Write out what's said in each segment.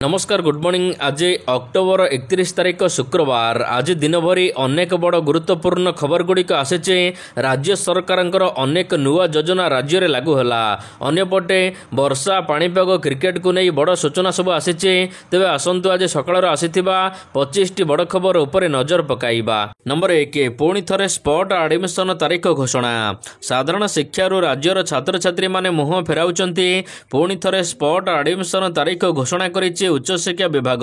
नमस्कार good morning. आज October 31 तारीख शुक्रवार। आज दिन भरी अनेक बड़ गुरुत्वपूर्ण खबर गुड़िक आसीचे। राज्य सरकार अनेक नुआ योजना राज्य में लागू है। अंपटे वर्षा पाणीपाग क्रिकेट को नहीं बड़ सूचना सब आसीचे। तेज आसतु आज सकाळ आसीथिबा 25 बड़ खबर उपर नजर पकाइबा। नंबर 1 पुणी थरे स्पॉट एडमिशन तारीख घोषणा। साधारण शिक्षारू राज्यर छात्र छात्री माने मुह फेराउचंती। पुणी थरे स्पॉट एडमिशन तारीख घोषणा करिछि उच्च शिक्षा विभाग।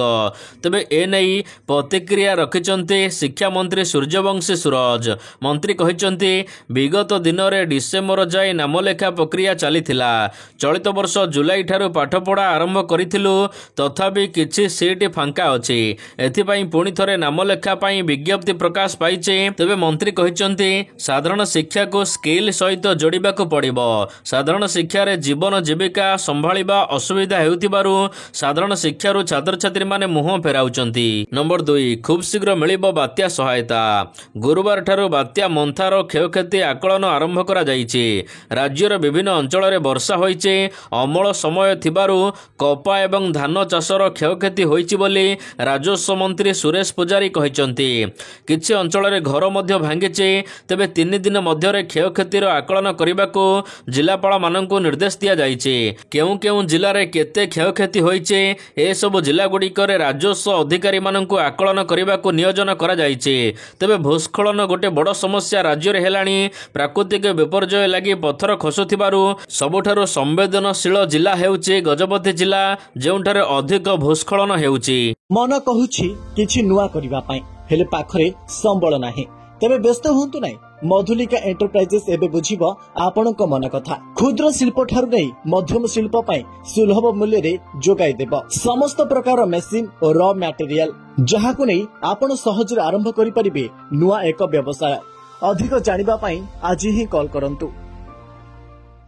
तेबे एने प्रतिक्रिया रखिचंती शिक्षा मंत्री सूर्यवंशी सूरज। मंत्री कहिचंती विगत दिन में डिसेम्बर जाए नामलेखा प्रक्रिया चलीथिला। चलित वर्ष जुलाई ठारू पाठपढ़ा आरंभ करिथिलु, तथापि किछि सीट फांका अछि। एथिपाई पुणी थरे नामलेखा पाई विज्ञप्ति प्रकाश पाइचे। तेबे मंत्री कहिचंती साधारण शिक्षा को स्किल सहित जोड़िबाकु पड़िबो। साधारण शिक्षा रे जीवन जीविका संभाळिबा असुविधा हेउथिबारु साधारण शिक्षा छात्र छात्री माने मुह फेराउचंती। नंबर 2 खूब शीघ्र मिलिबो बात्या सहायता। गुरुवार ठारू बात्या मंथार क्षयक्षति आकलन आरंभ करा जाइछि। राज्यर विभिन्न अंचल रे वर्षा होइचे। अमल समय थिबारु कपा एवं धान चाषर क्षयक्षति होइछि बोली राजस्व मंत्री सुरेश पुजारी कहिचंती। किछि अंचल रे घर मध्य भांगिचे। तेबे 3 दिन मध्य रे क्षयक्षतिर आकलन करिबाकू जिलापाल माननकू निर्देश दिया जाइछि। केउ केउ जिल्ला रे केते क्षयक्षति होइचे ए सब जिला गुड़िकर राजस्व अधिकारी माननकू आकलन करने को नियोजन करा जाइछि। तेबे भूस्खलन गोटे बड़ समस्या राज्य में हेलानी। प्राकृतिक विपर्यय लगी पत्थर खसुथिबारु सबुठारु संवेदनशील जिला हेउछि गजपति जिला, जेउठारे अधिक भूस्खलन हेउछि। मन कहूछि किछि नुआ करिबा पई, हेले पाखरे संबळ नाही। तेबे व्यस्त हुंतु नाही। मधुलिका एंटरप्राइजेस एबे बुझिबो आपनक मन कथा। क्षुद्र शिल्प ठारू नै मध्यम शिल्प पई सुलभ मूल्य रे जोगाई देबो समस्त प्रकार मेसिन और रॉ मटेरियल, जहाकु नै आपण सहज आरंभ करि परिबे नुआ एक व्यवसाय। अधिक जानिबा पई आज ही कॉल करंतु।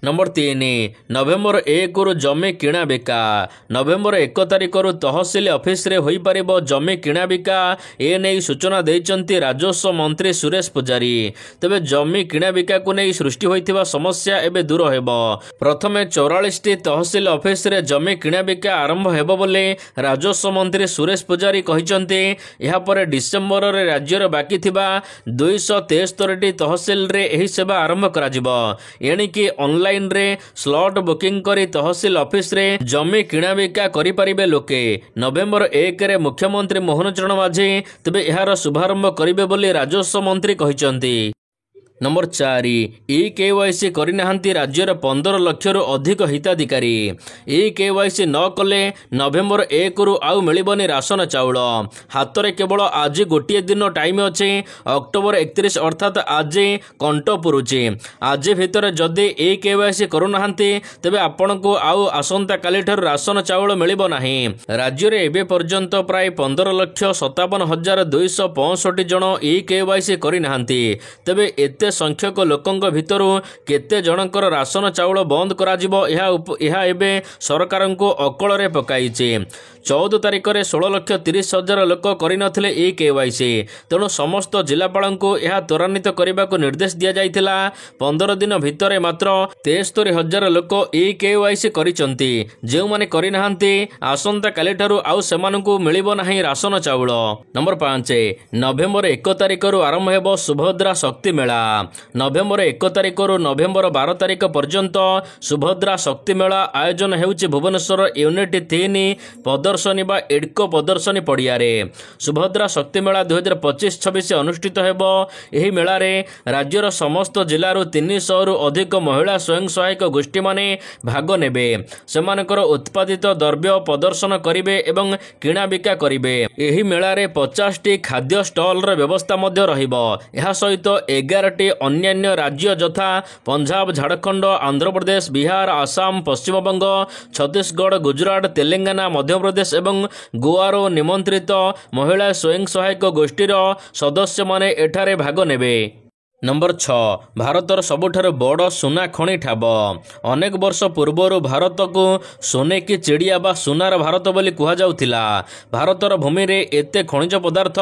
नंबर 3 नवेम्बर 1 रु जमी किणा बिका। नवेम्बर 1 तारिख रु तहसिल ऑफिस रे होई परिबो जमी किणा बिका। ए नै सूचना दैचंती राजस्व मंत्री सुरेश पुजारी। तबे जमी किणा बिका को नै सृष्टि होइथिबा समस्या एबे दूर हेबो। प्रथमे 44 टी तहसिल ऑफिस रे जमी किणा बिका आरंभ हेबो बोले राजस्व मंत्री सुरेश पुजारी कहिचंती। एहा परे डिसेम्बर रे राज्य रे बाकी थिबा 273 टी तहसिल रे एही सेवा आरंभ करा जिवो। एणिकी ऑनलाइन रे स्लॉट बुकिंग करी तहसिल ऑफिस रे जमी किणा बिका करि परिबे लोके। नवेम्बर 1 रे मुख्यमंत्री मोहन चरण माझी तबे एहार शुभारंभ करिबे बोली राजस्व मंत्री कहिचंती। नंबर 4 ई-केवाईसी करिनाहांती राज्यर 15 लाख रु अधिक हिताधिकारी। ई-केवाईसी न कले नवेम्बर 1 रु आउ मिलिबनी राशन चाउल। हाथ रे केवल आज गोटे दिन टाइम अछि। अक्टोबर 31 अर्थात आज कंट पुरुची। आज भितर जदि ई-केवाईसी करुनाहांती तेबे आपनकू आउ आसंता काली ठार राशन चाउल मिलिबो नाही। राज्य रे एबे पर्यंत प्राय 15,57,265 जन ई-केवाईसी करिनाहांती। तेबे एते संख्यक लोकंक भितरु केते जनकर राशन चाउल बंद करा जिवो एहा एबे सरकारंको अकल रे पकाइचे। 14 तारिख रे 16,30,000 लोक करिनथिले ई-केवाईसी। तेणु समस्त जिलापालंको एहा त्वरान्वित करिबाको निर्देश दिया जाइथिला। 15 दिन भितरे मात्र 73,000 लोक ई-केवाईसी करिचंती। जेउ माने करिनाहांती आसंता काली ठारू आउ सेमानंकू मिलिबो नाही राशन चाउल। नंबर 5 नवेम्बर 1 तारिख रु आरंभ हेबो सुभद्रा शक्ति मेला। नवेम्बर 1 तारिख रु नवेम्बर 12 तारिख पर्यंत सुभद्रा शक्ति मेला आयोजन हेउछि भुवनेश्वर यूनिट 3 प्रदर्शनी बा एडको प्रदर्शनी पड़िया रे। सुभद्रा शक्ति मेला 2025-26 अनुष्ठित हेबो। एही मेला रे राज्यर समस्त जिल्लारू 300 रु अधिक महिला स्वयं सहायक गोष्ठी माने भाग नेबे। सेमानकर उत्पादित द्रव्य प्रदर्शन करिवे एवं किणा बिका करिवे। एही मेला रे 50 टी खाद्य स्टॉल रे व्यवस्था मध्य रहिबो। एहा सहित 11 टी अन्यान्य राज्य यथा पंजाब, झारखंड, आंध्र प्रदेश, बिहार, आसाम, पश्चिम बंग, छत्तीसगढ़, गुजरात, तेलंगाना, मध्य प्रदेश एवं गोवारो निमंत्रित महिला स्वयं सहायक गोष्ठीर सदस्य माने एठारे भाग नेबे। नंबर 6 भारतर सबुठारु बड़ सुना खଣି ठाब अनेक वर्ष पूर्वर भारत को सोने की चिड़िया बा सुनार भारत बोली कुहा जाउथिला। भारतर भूमि रे एते खनिज पदार्थ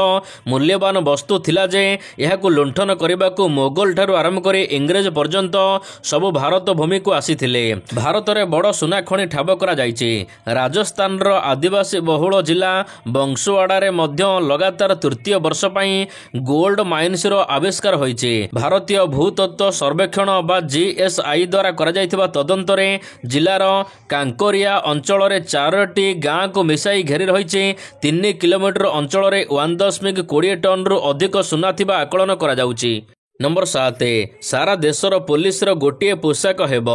मूल्यवान वस्तु थिला जे एहाकु लुंठन करबाकू मोगल ठारु आरंभ करे इंग्रेज पर्यंत सब भारत भूमि को आसीथिले। भारत रे बड़ सुना खଣି ठाब करा जायछि। राजस्थान रो आदिवासी बहुल जिला बंसवाड़ा रे मध्य लगातार तृतीय वर्ष पई गोल्ड माइन्स रो आविष्कार होइछि। भारतीय भूतत्व सर्वेक्षण बा जीएसआई द्वारा करा जायथिबा तदंतरे जिलार कांकोरिया अंचल रे 4टी गाँ को मिसाई घेरी रहिछि। 3 किलोमीटर अंचल रे 1.20 टन रु अधिक सुना थिबा आकलन करा जाउछि। नंबर 7 सारा देशर पुलिस रो गोटे पोशाक हेब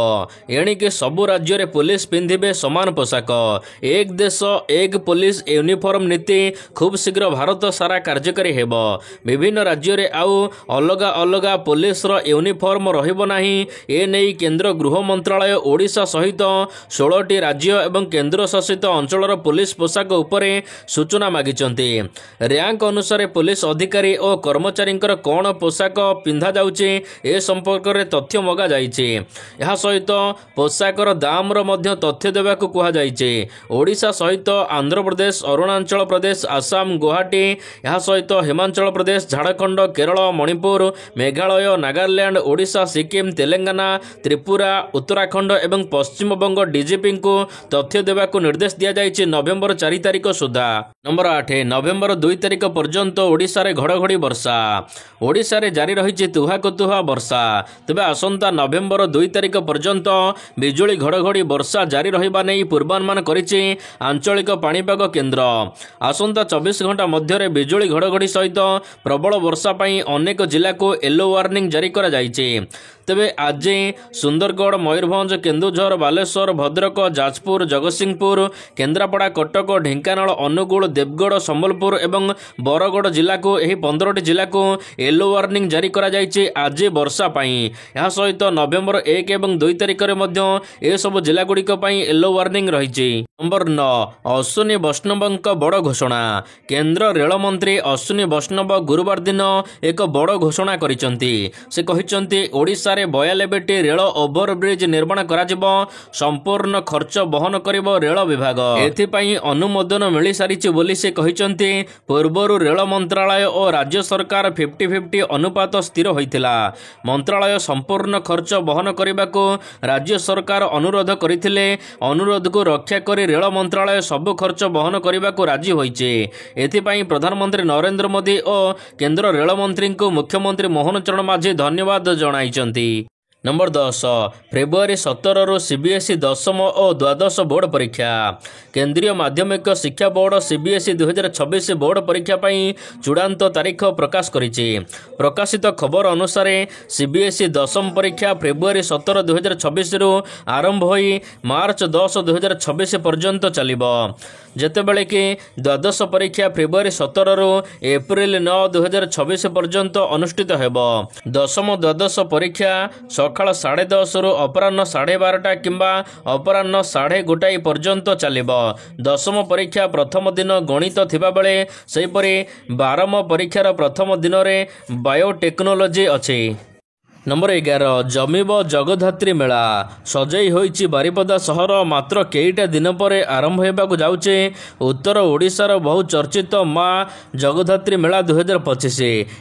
एणिके सबु राज्य रे पुलिस पिंधिबे समान पोशाक। एक देश एक पुलिस यूनिफॉर्म नीति खूब शीघ्र भारत सारा कार्यकारी हेब। विभिन्न राज्य रे आउ अलगा अलगा पुलिस रो यूनिफॉर्म रहिबो नाही। ए नेई केंद्र गृह मंत्रालय ओडिशा सहित 16टी राज्य एवं केंद्र शासित अंचल पुलिस पोशाक उपरे सूचना मागिचंती। रैंक अनुसार पुलिस अधिकारी और कर्मचारी कौन पोशाक पिंधा जाउचे ए संपर्क रे तथ्य मगा जाइचे। यह सहित पोशाकर दाम रो मध्य तथ्य देबाकू कुहा जाइचे। ओडिशा सहित आंध्र प्रदेश अरुणाचल प्रदेश आसाम गुवाहाटी यह सहित हिमाचल प्रदेश झारखंड केरल मणिपुर मेघालय नागालैंड ओडिशा सिक्किम तेलंगाना त्रिपुरा उत्तराखंड एवं पश्चिम बंग डीजीपी को तथ्य देबाकू निर्देश दिया जाइचे नवेम्बर 4 तारिख सुधा। नंबर 8 नवेम्बर 2 तारिख पर्यंत ओडिशा रे घड़घड़ी वर्षा। ओडिशा रे जारी रही तुहा वर्षा। तेबे आसंता नवेम्बर 2 तारिख पर्यंत बिजुली घड़घड़ी वर्षा जारी रहिबा नै पूर्वानुमान करिछि आंचलिक पाणीपाग केन्द्र। आसंता 24 घंटा मध्य बिजुली घड़घड़ी सहित प्रबल वर्षा पई अनेक जिला को येलो वार्निंग जारी करा जाइछि। तेबे आज सुंदरगढ़ मयूरभंज केन्दुझर बालेश्वर भद्रक जाजपुर जगतसिंहपुर केन्द्रापड़ा कटक ढेंकानाल अनुगुल देवगढ़ संबलपुर एवं बरगढ़ जिला को यही 15टी जिला को येलो वार्निंग जारी करा जाइछि आज वर्षा पई। यह सहित नवेम्बर 1 एवं 2 तारिख रे मध्य ए सब जिला गुड़िक पई येलो वार्निंग रहिछि। नंबर 9 अश्विनी वैष्णवଙ୍କ बड़ घोषणा। केंद्र रेल मंत्री अश्विनी वैष्णव गुरुवार दिन एक बड़ घोषणा करिसंती। से कहिसंती ओडिशा रे 92टी रेल ओभरब्रिज निर्माण कराजिबो। संपूर्ण खर्च बहन करिबो रेल विभाग। एथि पई अनुमोदन मिली सारिछि बोली से कहिसंती। पूर्वरु रेल मंत्रालय और राज्य सरकार 50-50 अनुपात स्थिर होइथिला। मंत्रालय संपूर्ण खर्च बहन करिबाको राज्य सरकार अनुरोध करिथिले। अनुरोध को रक्षा करी रेल मंत्रालय सब खर्च बहन करिबाको राजी होइछे। एथि पई प्रधानमंत्री नरेंद्र मोदी और केंद्र रेल मंत्री को मुख्यमंत्री मोहन चरण माझी धन्यवाद जणाइछंती। नंबर 10 फेब्रुआरी 17 रु सीबीएसई 10म और द्वादश बोर्ड परीक्षा। केंद्रीय माध्यमिक शिक्षा बोर्ड सीबीएसई 2026 बोर्ड परीक्षा पई चूड़ांत तारीख प्रकाश करिछि। प्रकाशित खबर अनुसार सीबीएसई 10म परीक्षा फेब्रुआरी 17 2026 रु आरंभ होई मार्च 10 2026 पर्यंत चलिबो। जेतेबेले कि द्वादश परीक्षा फेब्रुआरी 17 रु एप्रिल 9 2026 पर्यंत अनुष्ठित हेबो। दशम द्वादश परीक्षा सकाळ 10:30 रु अपराह्न 12:30 किंबा अपराह्न 1:30 पर्यंत चलिबो। दशम परीक्षा प्रथम दिन गणित थिबा बेले सेहिपरि 12म परीक्षार प्रथम दिन रे बायोटेक्नोलॉजी अछि। नंबर 11 जमीब जगधात्री मेला। सजई होइछि बारिपदा सहर मात्र केईटा दिन पर आरंभ होबाकू जाउछे उत्तर ओडिशार बहु चर्चित माँ जगधात्री मेला 2025।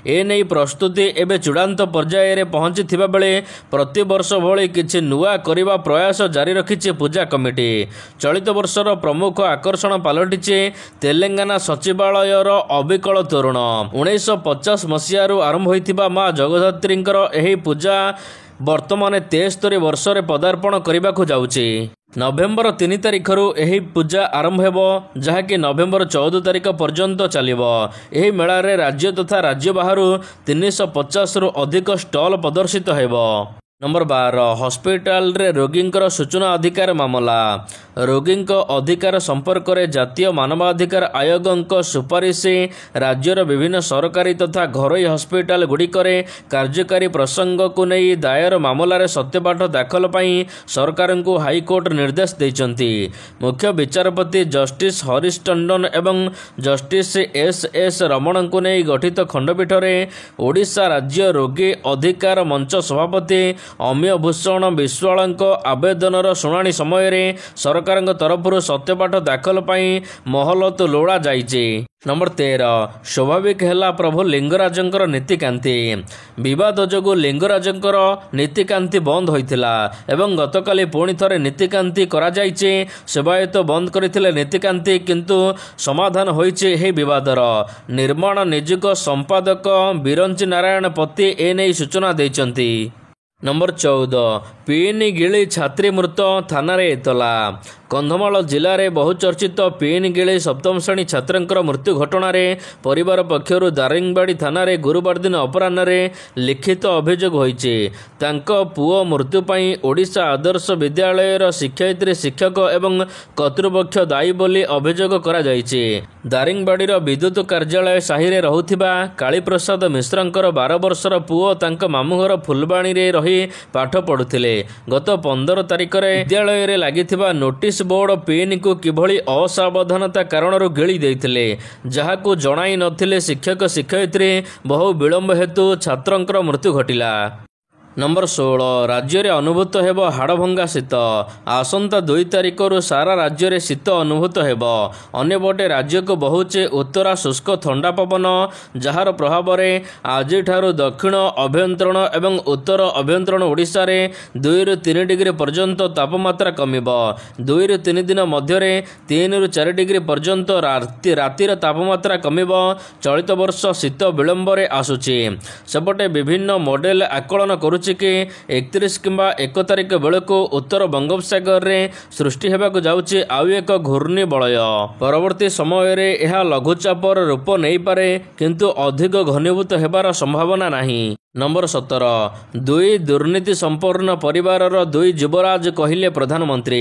ए नै प्रस्तुति एबे चूड़ांत पर्याय रे पहुंची थिबा बेले प्रति वर्ष भली किछि नुआ करिबा प्रयास जारी रखिछि पूजा कमिटी। चलित वर्षर प्रमुख आकर्षण पालटिछि तेलंगाना सचिवालयर अविकल तोरण। 1950 मसीहारू आरंभ होइथिबा माँ जगधात्रींकर एही पूजा वर्तमान 73 वर्ष रे पदार्पण करबाकू जाउछि। नवेम्बर 3 तारिखरू एही पूजा आरंभ हेबो जहाँकि नवेम्बर 14 तारिख पर्यंत चलिबो। एही मेला रे राज्य तथा राज्य बाहरु 350 रु अधिक स्टॉल प्रदर्शित हेबो। नंबर 12 हॉस्पिटल रे रोगींकर सूचना अधिकार मामला रोगींक अधिकार संपर्क में जातीय मानवाधिकार आयोग सुपारिश राज्यर विभिन्न सरकारी तथा घरोई हॉस्पिटल गुड़िकरे कार्यकारी प्रसंग को नहीं दायर मामलार सत्यपाठ दाखल पाई सरकार को हाईकोर्ट निर्देश देइचंती। मुख्य विचारपति जस्टिस हरीश टंडन एवं जस्टिस एस रमण को नहीं गठित खंडपीठ में ओडिशा राज्य रोगी अधिकार मंच सभापति अमीय भूषण विश्वाल आवेदनर शुणाणी समय सरकार तरफ सत्यपाठ दाखल पाई महलत लोड़ा जाइए। नंबर 13 स्वाभाविक है प्रभु लिंगराजंकर नीतिकांति विवाद जोगु लिंगराजंकर नीतिकांति बंद होइथिला एवं गतकाली पुणी थरे नीतिकांति करा जाइछे। सेवायत बंद करथिले नीतिकांति किंतु समाधान होइछे हे विवादर। निर्माण निजुक संपादक बिरंची नारायण पति एने सूचना दैचंती। नंबर 14 पीएन गिली छात्री मृत थाना रे एतला कंधमाल जिले में बहुचर्चित पीएन गिली सप्तम श्रेणी छात्रंकर मृत्यु घटना परिवार पक्षर दारिंगबाड़ी थाना रे गुरुवार दिन अपराह्न लिखित अभियोग होइछे। तांको पुओ मृत्यु पाई ओडिशा आदर्श विद्यालयर शिक्षयित्री शिक्षक एवं कर्तृपक्ष दायी बोली अभियोग करा जाइछे। दारिंगबाड़ीर विद्युत कार्यालय साहि रे रहुथिबा कालीप्रसाद मिश्रंकर 12 वर्षर पुओ तांको मामुघर फुलबाणी रे रही पाठ पढ़ुथिले। गत 15 तारिख रे विद्यालय रे लागिथिबा नोटिस बोर्ड पेन को किभली असावधानता कारण गिली देइथिले जहाकू जणाई नथिले शिक्षक शिक्षयित्री बहु विलंब हेतु छात्रंकर मृत्यु घटिला। नंबर 16 राज्य में अनुभूत हेब हाड़भंगा शीत आसंता 2 तारिख सारा राज्य में शीत अनुभूत हेब। अन्यपटे राज्य को बहुचे उत्तरा शुष्क थंडा पवन जार प्रभाव में आज दक्षिण अभ्यंतरण एवं उत्तर अभ्यंतरण ओडिशा रे 2 ରୁ 3 डिग्री पर्यंत तापमात्रा कमिब। 2 ରୁ 3 दिन मध्य 3 ରୁ 4 डिग्री पर्यंत रातिर तापमात्रा कमिब। चलित वर्ष शीत विलंब आसुची। सेपटे विभिन्न मॉडेल आकलन करुछि कि 31 किंबा 1 तारिख बेलू उत्तर बंगोपसागर रे सृष्टि हेबाकु जाउछि आउ एक घूर्णी बलय। परवर्ती समय रे यह लघुचापर रूप नहीं पारे किंतु अधिक घनीभूत हेबार संभावना नहीं। नंबर 17 2 दुर्नीति संपन्न परिवार 2 युवराज कहिले प्रधानमंत्री।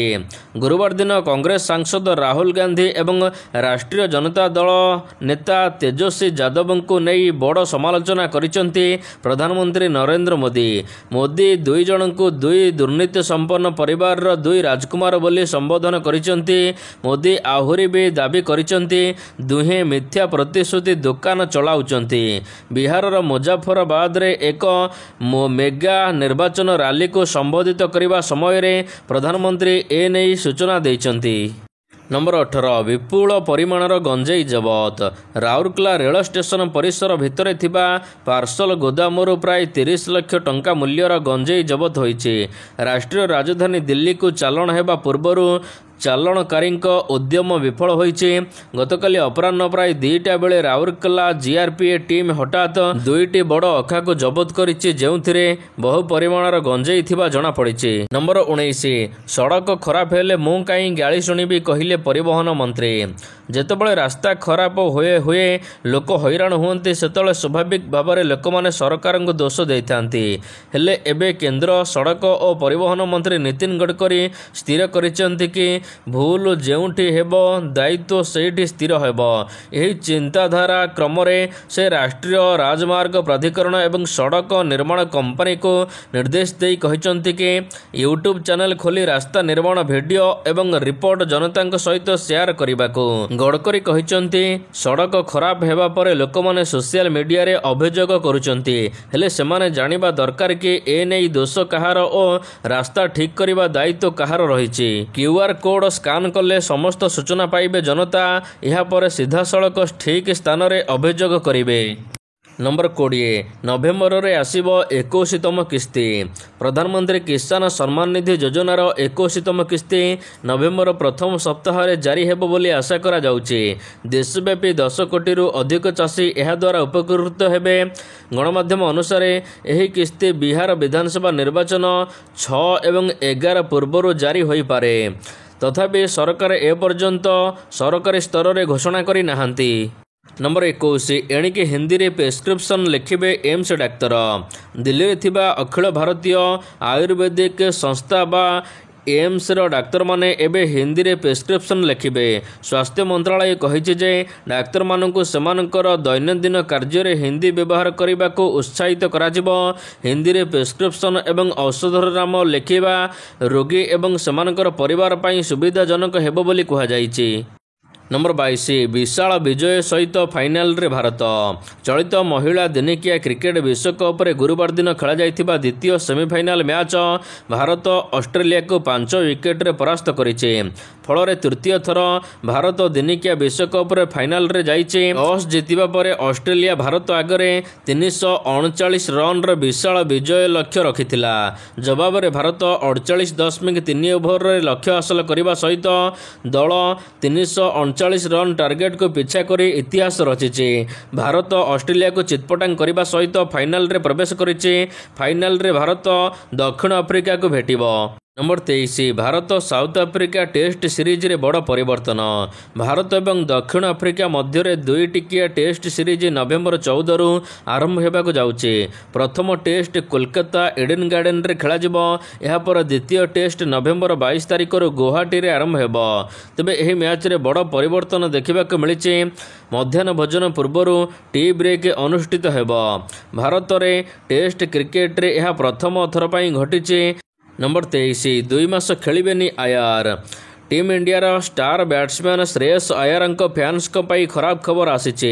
गुरुवार दिन कांग्रेस सांसद राहुल गांधी एवं राष्ट्रीय जनता दल नेता तेजस्वी यादव को नहीं बड़ समालोचना करिसेंती प्रधानमंत्री नरेंद्र मोदी। मोदी 2 जन को 2 दुर्नीति संपन्न परिवार 2 राजकुमार बोली संबोधन करिसेंती। मोदी आहुरी भी दाबी करिसेंती दुहे मिथ्या प्रतिश्रुति दुकान चलाउचंती। बिहार मुजफ्फराबाद रे एक मेगा निर्वाचन रैली को संबोधित करने समय प्रधानमंत्री एने सूचना देइचंती। नंबर 18 विपुल परिमाणर गंजेई जबत राउरकेला रेल स्टेशन परिसर भितर थिबा पार्सल गोदामरू प्राय 30 लाख टंका मूल्यर गंजेई जबत होइछि। राष्ट्रीय राजधानी दिल्ली को चालाण हेबा पूर्वरु चालाणकारी उद्यम विफल होइछि। गतकाली अपराह्न प्राय 2टा बेले राउरकेला जीआरपीए टीम हठात 2टी बड़ अखा को जबत करिछि जेउथिरे बहु परिमाणर गंजेई थिबा जणा पड़िछि। नंबर 19 सड़क खराब हेले मु काई गाली शुणिबी कहिले परिवहन मंत्री। जेतेबेले रास्ता खराब हुए हुए लोक हैरान हुअन्ति सेतेबेले स्वाभाविक भाव में लोक माने सरकार को दोष देइथांती। हेले एबे केंद्र सड़क और परिवहन मंत्री नितिन गडकरी स्थिर करिसेंति कि भूल जेउठी हेब दायित्व सेठी स्थिर हेब। यही चिंताधारा क्रम से राष्ट्रीय राजमार्ग प्राधिकरण एवं सड़क निर्माण कंपनी को निर्देश दे कहिसंति कि यूट्यूब चैनल खोली रास्ता निर्माण वीडियो एवं रिपोर्ट जनता सहित शेयर करने। गडकरी कहिसंति सड़क खराब हेबा परे लोक माने सोशल मीडिया रे अभियोग करुचंती हेले सेमाने जानिबा दरकार कि ए नै दोष कहार और रास्ता ठीक करिबा दायित्व कहार रहिछि। क्यूआर कोड स्कान कले समस्त सूचना पाइबे जनता यह पर सीधा सड़क ठीक स्थान रे अभियोग करिवे। नंबर 20 नवेम्बर रे आसीबो 21तम किस्ती। प्रधानमंत्री किसान सम्मान निधि योजनार 21तम किस्ती नवेम्बर प्रथम सप्ताह रे जारी हेबो बोली आशा करा जाउछि। देशव्यापी 10 कोटी रु अधिक चाषी एहा द्वारा उपकृत हेबे। गणमाध्यम अनुसार एही किस्ती बिहार विधानसभा निर्वाचन 6 एवं 11 पूर्वरु जारी होई पारे। तथापि सरकार ए पर्यंत सरकारी स्तर रे घोषणा करि नाहांती। नंबर 21 एणिके हिंदी रे प्रेस्क्रिप्शन लिखिबे एम्स डाक्तर। दिल्ली रे थिबा अखिल भारतीय आयुर्वेदिक संस्था बा एम्स रो डाक्तर माने एबे हिंदी रे प्रेस्क्रिप्शन लिखिबे। स्वास्थ्य मंत्रालय कहिछि जे डाक्तर मानकु सेमानकर दैनंदिन कार्य रे हिंदी व्यवहार करबा को उत्साहित कराजिबो। हिंदी रे प्रेस्क्रिप्शन एवं औषधर नाम लिखिबा रोगी एवं सेमानकर परिवार पई सुविधाजनक हेबो बोली कुहा जाईछि। नंबर 22 विशाल विजय सहित फाइनाल रे भारत। चलित महिला दिनिकिया क्रिकेट विश्वकप रे गुरुवार दिन खेला जाइथिबा द्वितीय सेमीफाइनाल मैच भारत ऑस्ट्रेलिया को 5 विकेट रे परास्त करिছে। फल तृतीय थर भारत दिनिकिया विश्वकप रे फाइनाल रे जाइছে। टॉस जीतिबा परे ऑस्ट्रेलिया भारत आगरे 339 रन रे विशाल विजय लक्ष्य रखिथिला। जवाब रे भारत 48.3 ओवर रे लक्ष्य हासिल करबा सहित दल 339 रन टार्गेट को पीछा कर इतिहास रचिছে। भारत ऑस्ट्रेलिया को चितपटांग करबा सहित फाइनाल रे प्रवेश करिছে। फाइनाल रे भारत दक्षिण अफ्रीका को भेटिबो। Number 23 Bharat South Africa test series रे बड़ परिवर्तन। भारत एवं दक्षिण अफ्रीका मध्य रे 2 टिकिया टेस्ट सीरीज नवेम्बर 14 रु आरंभ हेबाक जाउचे। प्रथम टेस्ट कोलकाता एडेन गार्डन रे खेला जिवो। एहा पर द्वितीय टेस्ट नवेम्बर 22 तारिख रु गुवाहाटी रे आरंभ हेबो। तबे एही मैच रे बड़ परिवर्तन देखिबाक मिलिছে। मध्याह्न भोजन पूर्व टी ब्रेक अनुष्ठित हेबो। भारत रे टेस्ट क्रिकेट रे एहा प्रथम थर पई घटिছে। नंबर 23 2 मास खेलिबेनी आयार। टीम इंडिया रा स्टार बैट्समैन श्रेयस आयर फैंस पाई खराब खबर आसीचे।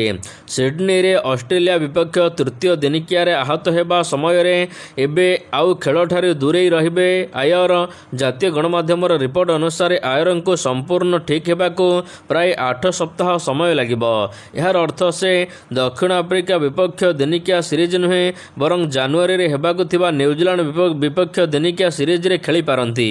सिडनी रे ऑस्ट्रेलिया विपक्ष तृतीय दिनिकिया रे आहत हेबा समय रे एबे आउ खेल ठारे दूरे रहिबे आयर। जातीय गणमाध्यम रिपोर्ट अनुसार आयर को संपूर्ण ठीक हेबा को प्राय 8 सप्ताह समय लागिबो। यार अर्थ से दक्षिण अफ्रीका विपक्ष दिनिकिया सीरीज नुहे बरं जनवरी रे हेबाकु थिबा न्यूजीलैंड विपक्ष दिनिकिया सीरीज रे खेली पारंती।